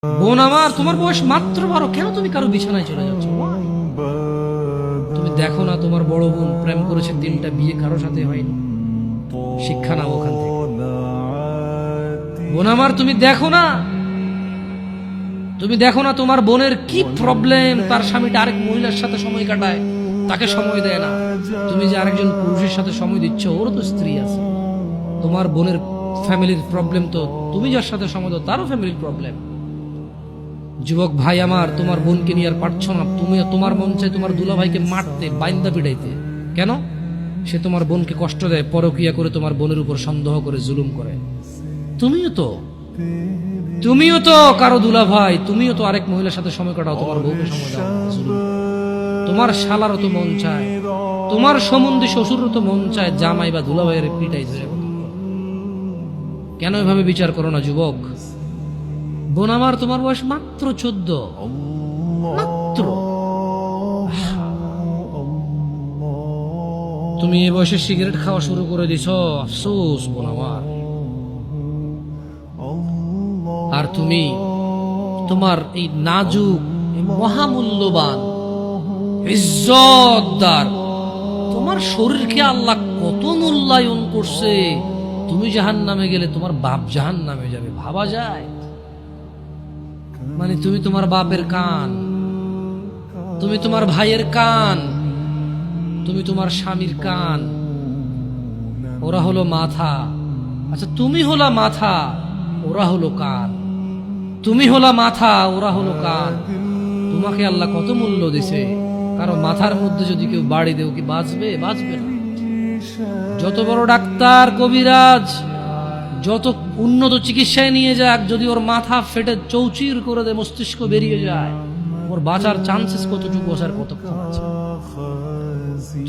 বোন আমার, তোমার বয়স মাত্র 12, কেন তুমি কারো বিছানায় চলে যাচ্ছ? Why? তুমি দেখো না তোমার বড় বোন প্রেম করেছে, 3টা বিয়ে কারোর সাথে হয়নি। শিক্ষা নাও ওখান থেকে। বোন আমার, তুমি দেখো না তোমার বোনের কি প্রবলেম, তার স্বামীটা আরেক মহিলার সাথে সময় কাটায়, তাকে সময় দেয় না। তুমি যে আরেকজন পুরুষের সাথে সময় দিচ্ছ, ওরও তো স্ত্রী আছে। তোমার বোনের ফ্যামিলির প্রবলেম তো তুমি যার সাথে সময় দাও তারও ফ্যামিলির প্রবলেম। যুবক ভাই আমার, তোমার বোনকে নিয়ে আর পারছো না, তোমার মন চায় তোমার দুলাভাইকে মারতে, বাইন্দা পিটাইতে। কেন? সে তোমার বোনকে কষ্ট দেয়, পরকিয়া করে তোমার বোনের উপর সন্দেহ করে, জুলুম করে। তুমিও তো কারো দুলাভাই, তুমিও তো আরেক মহিলার সাথে সময় কাটাও, তোমার বউকে সময় দাও, জুলুম করো। তোমার শালারও তো মন চায়, তোমার সম্বন্ধে শ্বশুরও তো মন চায় জামাই বা দুলাভাইয়ের পিটাই ধরে। কেন এভাবে বিচার করো না যুবক? বোন আমার, তোমার বয়স মাত্র 14, মাত্র। তুমি এই বয়সে সিগারেট খাওয়া শুরু করে দিছ, আফসোস বোন আমার। আর তুমি তোমার এই নাজুক, মহামূল্যবান, ইজ্জতদার তোমার শরীরকে আল্লাহ কত মূল্যায়ন করছে। তুমি জাহান্নামে গেলে তোমার বাপ জাহান্নামে যাবে, ভাবা যায়? মানে তুমি তোমার বাপের কান, তুমি তোমার ভাইয়ের কান, তুমি তোমার স্বামীর কান, ওরা হলো মাথা। আচ্ছা, তুমি হলা মাথা, ওরা হলো কান। তুমি হলা মাথা, ওরা হলো কান। তোমাকে আল্লাহ কত মূল্য দিছে। কারো মাথার মধ্যে যদি কেউ বাড়ি দেও, কি বাঁচবে? বাঁচবে না। যত বড় ডাক্তার, কবিরাজ, যত উন্নত চিকিৎসায় নিয়ে যাক, যদি ওর মাথা ফেটে চৌচির করে দেয়, মস্তিষ্ক বেরিয়ে যায়, ওর বাঁচার চান্সেস কতটুকু আছে, কতক্ষণ আছে?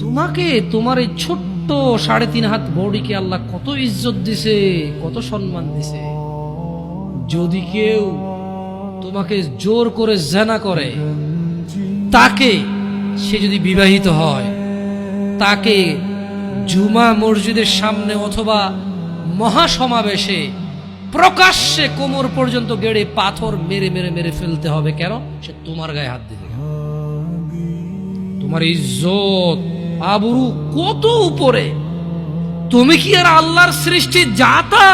তোমাকে, তোমার এই ছোট্ট 3.5 হাত বডিকে আল্লাহ কত ইজ্জত দিছে, কত সম্মান দিছে। যদি কেউ তোমাকে জোর করে জেনা করে, তাকে, সে যদি বিবাহিত হয়, তাকে জুমা মসজিদের সামনে অথবা মহাসমাবেশে প্রকাশ্যে কোমর পর্যন্ত গেড়ে পাথর মেরে মেরে মেরে ফেলতে হবে। কেন? সে তোমার গায়ে হাত দিবে। তোমার ইজ্জত আবরু কত উপরে। তুমি কি আর আল্লাহর সৃষ্টি জাতা?